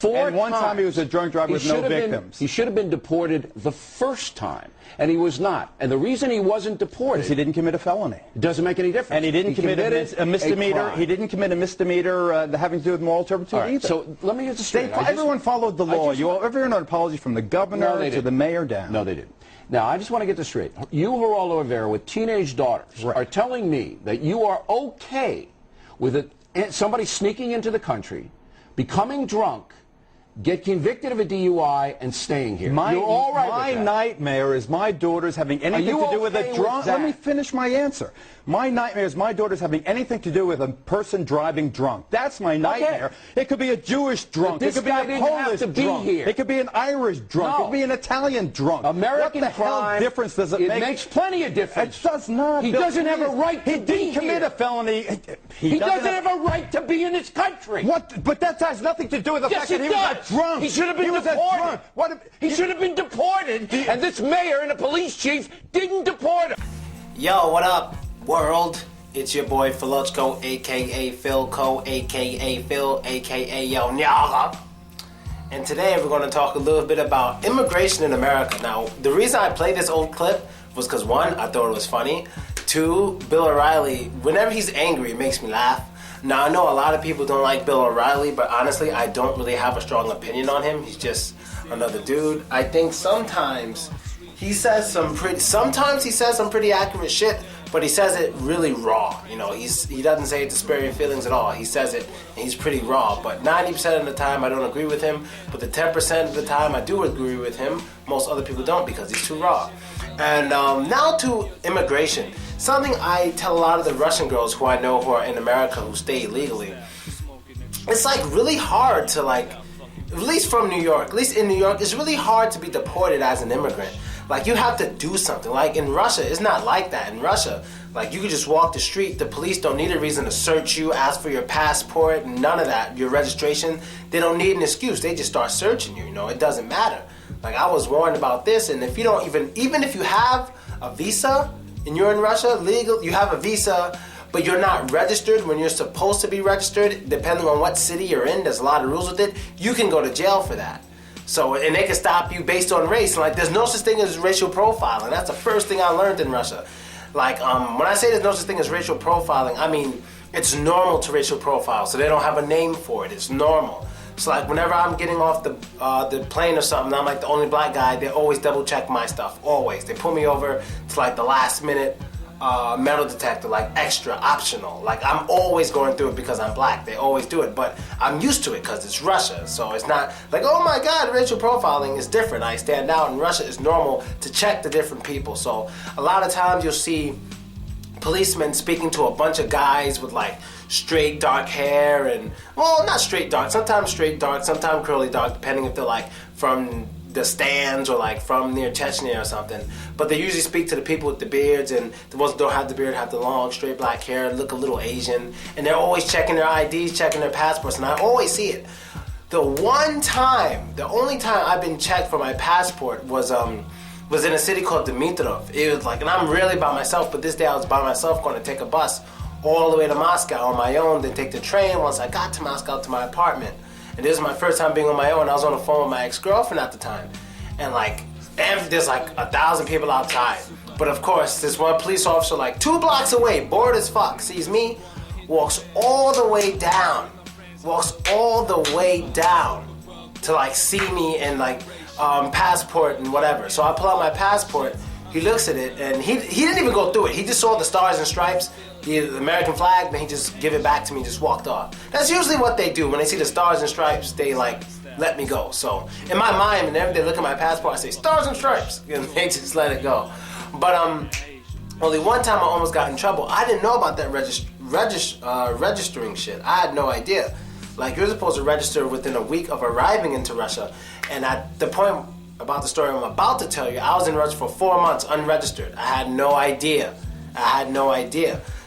And one time he was a drunk driver with no victims. He should have been deported the first time, and he was not. And the reason he wasn't deported... Because he didn't commit a felony. It doesn't make any difference. And he didn't commit a misdemeanor. He didn't commit a misdemeanor having to do with moral turpitude either. So let me get this straight. Everyone followed the law. Everyone had an apology from the governor to the mayor down. No, they didn't. Now, I just want to get this straight. You, Geraldo Rivera, with teenage daughters, are telling me that you are okay with somebody sneaking into the country, becoming drunk, get convicted of a DUI, and staying here. You're all right with that. My nightmare is my daughters having anything to do with a drunk... Let me finish my answer. My nightmare is my daughters having anything to do with a person driving drunk. That's my nightmare. Okay. It could be a Jewish drunk. It could be a Polish drunk. It could be an Irish drunk. It could be an Italian drunk. American what the hell difference does it make? It makes plenty of difference. It does not. He doesn't have a right to be here. He didn't commit a felony. He doesn't have a right to be in this country. What? But that has nothing to do with the fact that he was a drunk. He should have been deported. He should have been deported, and this mayor and the police chief didn't deport him. Yo, what up, world? It's your boy Filochko, a.k.a. Philco, a.k.a. Phil, a.k.a. Yo Nyaga. And today we're going to talk a little bit about immigration in America. Now, the reason I played this old clip was because, one, I thought it was funny. Two, Bill O'Reilly, whenever he's angry, it makes me laugh. Now, I know a lot of people don't like Bill O'Reilly, but honestly, I don't really have a strong opinion on him. He's just another dude. I think sometimes he says some pretty accurate shit, but he says it really raw. You know, he doesn't say it to spare your feelings at all. He says it, and he's pretty raw. But 90% of the time, I don't agree with him. But the 10% of the time, I do agree with him. Most other people don't because he's too raw. And now to immigration. Something I tell a lot of the Russian girls who I know who are in America who stay illegally. It's like really hard to at least from New York, at least in New York, it's really hard to be deported as an immigrant. Like, you have to do something. Like, in Russia, it's not like that. In Russia, like, you could just walk the street. The police don't need a reason to search you, ask for your passport, none of that. Your registration, they don't need an excuse. They just start searching you, you know. It doesn't matter. Like, I was warned about this, and if you don't even if you have a visa and you're in Russia, legal, you have a visa, but you're not registered when you're supposed to be registered, depending on what city you're in, there's a lot of rules with it, you can go to jail for that. So, and they can stop you based on race. Like, there's no such thing as racial profiling. That's the first thing I learned in Russia. Like, when I say there's no such thing as racial profiling, I mean, it's normal to racial profile, so they don't have a name for it. It's normal. So, like, whenever I'm getting off the plane or something, I'm like the only black guy, they always double check my stuff, always. They pull me over to like the last minute metal detector, like extra, optional. Like, I'm always going through it because I'm black. They always do it, but I'm used to it because it's Russia. So it's not like, oh my God, racial profiling is different. I stand out. In Russia, it's normal to check the different people. So a lot of times you'll see policemen speaking to a bunch of guys with like straight dark hair and, well, not straight dark, sometimes straight dark, sometimes curly dark, depending if they're like from the stands or like from near Chechnya or something. But they usually speak to the people with the beards, and the ones that don't have the beard have the long straight black hair, look a little Asian, and they're always checking their IDs, checking their passports, and I always see it. The only time I've been checked for my passport was in a city called Dimitrov. It was like, and I'm really by myself, but this day I was by myself going to take a bus all the way to Moscow on my own, then take the train once I got to Moscow to my apartment. And this was my first time being on my own. I was on the phone with my ex-girlfriend at the time. And like, there's like 1,000 people outside. But of course, this one police officer like 2 blocks away, bored as fuck, sees me, walks all the way down to like see me and like passport and whatever. So I pull out my passport, he looks at it, and he didn't even go through it. He just saw the stars and stripes, the American flag, then he just give it back to me, just walked off. That's usually what they do. When they see the stars and stripes, they like let me go. So in my mind, whenever they look at my passport, I say stars and stripes, and they just let it go. But only one time I almost got in trouble. I didn't know about that registering shit. I had no idea. Like, you're supposed to register within a week of arriving into Russia, and at the point about the story I'm about to tell you, I was in Russia for 4 months unregistered. I had no idea.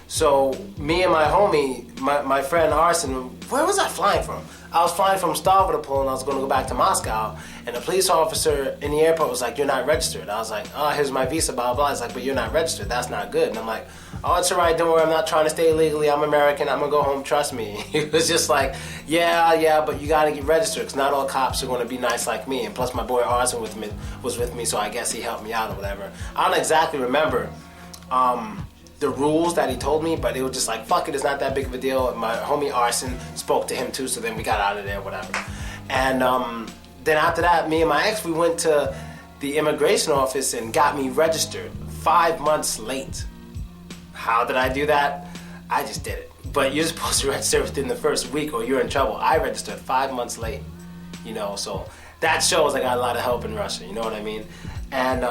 So me and my homie, my friend Arson, where was I flying from? I was flying from Stavropol and I was going to go back to Moscow, and the police officer in the airport was like, "You're not registered." I was like, "Oh, here's my visa, blah, blah." He's like, "But you're not registered. That's not good." And I'm like, "Oh, it's all right. Don't worry. I'm not trying to stay illegally. I'm American. I'm going to go home. Trust me." He was just like, yeah, but you got to get registered because not all cops are going to be nice like me. And plus my boy Arson was with me, so I guess he helped me out or whatever. I don't exactly remember the rules that he told me, but it was just like, fuck it, it's not that big of a deal. And my homie Arson spoke to him too, so then we got out of there, whatever. And then after that, me and my ex, we went to the immigration office and got me registered 5 months late. How did I do that? I just did it. But you're supposed to register within the first week or you're in trouble. I registered 5 months late, you know, so that shows I got a lot of help in Russia, you know what I mean? And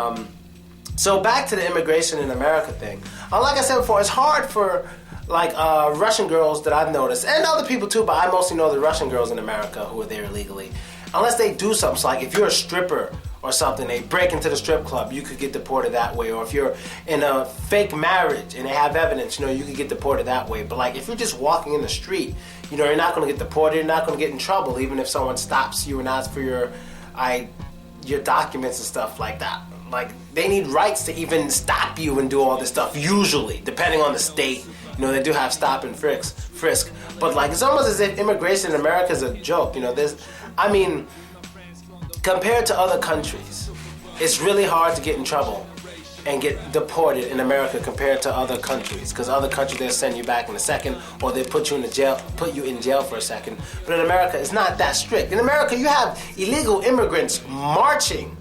so back to the immigration in America thing. Like I said before, it's hard for like Russian girls that I've noticed, and other people too, but I mostly know the Russian girls in America who are there illegally. Unless they do something, so like if you're a stripper or something, they break into the strip club, you could get deported that way. Or if you're in a fake marriage and they have evidence, you know, you could get deported that way. But like if you're just walking in the street, you know, you're not going to get deported, you're not going to get in trouble, even if someone stops you and asks for your documents and stuff like that. Like, they need rights to even stop you and do all this stuff, usually, depending on the state. You know, they do have stop and frisk. But, like, it's almost as if immigration in America is a joke. You know, I mean, compared to other countries, it's really hard to get in trouble and get deported in America compared to other countries. Because other countries, they'll send you back in a second, or they put you in jail for a second. But in America, it's not that strict. In America, you have illegal immigrants marching,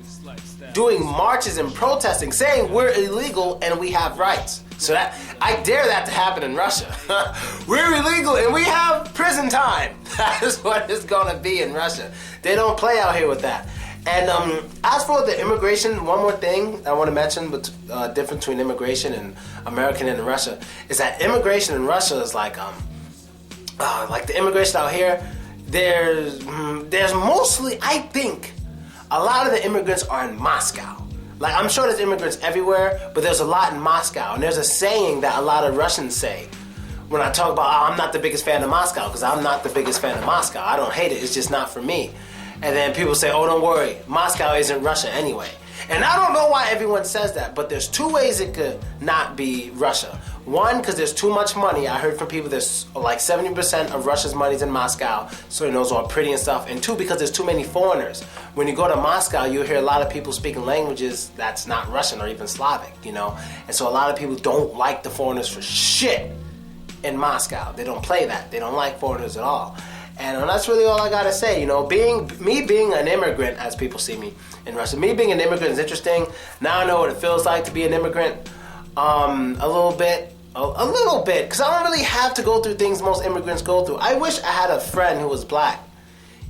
doing marches and protesting, saying we're illegal and we have rights. So that, I dare that to happen in Russia. We're illegal and we have prison time. That is what it's gonna be in Russia. They don't play out here with that. And as for the immigration, one more thing I want to mention, but difference between immigration and American and Russia, is that immigration in Russia is like the immigration out here, there's mostly, I think, a lot of the immigrants are in Moscow. Like, I'm sure there's immigrants everywhere, but there's a lot in Moscow. And there's a saying that a lot of Russians say when I talk about, I'm not the biggest fan of Moscow, because I'm not the biggest fan of Moscow. I don't hate it, it's just not for me. And then people say, oh, don't worry, Moscow isn't Russia anyway. And I don't know why everyone says that, but there's two ways it could not be Russia. One, because there's too much money. I heard from people there's like 70% of Russia's money's in Moscow, so it knows all pretty and stuff. And two, because there's too many foreigners. When you go to Moscow, you'll hear a lot of people speaking languages that's not Russian or even Slavic, you know? And so a lot of people don't like the foreigners for shit in Moscow. They don't play that. They don't like foreigners at all. And that's really all I gotta say, you know, being an immigrant, as people see me in Russia, me being an immigrant is interesting. Now I know what it feels like to be an immigrant, a little bit, because I don't really have to go through things most immigrants go through. I wish I had a friend who was black,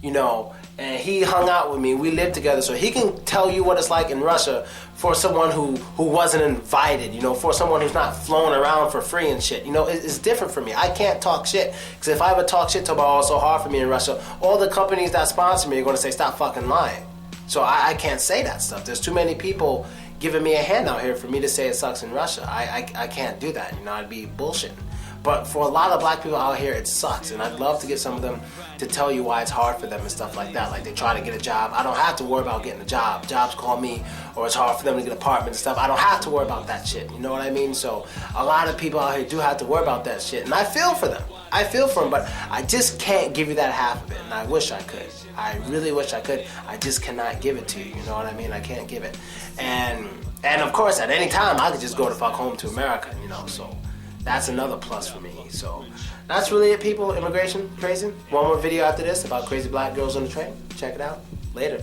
you know, and he hung out with me, we lived together, so he can tell you what it's like in Russia for someone who wasn't invited, you know, for someone who's not flown around for free and shit. You know, it's different for me. I can't talk shit, because if I ever talk shit about, oh, it's so hard for me in Russia, all the companies that sponsor me are going to say, stop fucking lying. So I can't say that stuff. There's too many people giving me a handout here for me to say it sucks in Russia. I can't do that, you know, I'd be bullshitting. But for a lot of black people out here, it sucks. And I'd love to get some of them to tell you why it's hard for them and stuff like that. Like, they try to get a job. I don't have to worry about getting a job. Jobs call me, or it's hard for them to get apartments and stuff. I don't have to worry about that shit. You know what I mean? So a lot of people out here do have to worry about that shit. And I feel for them. I feel for them, but I just can't give you that half of it. And I wish I could. I really wish I could. I just cannot give it to you. You know what I mean? I can't give it. And of course, at any time, I could just go the fuck home to America, you know, so that's another plus for me. So that's really it, people. Immigration, crazy. One more video after this about crazy black girls on the train. Check it out. Later.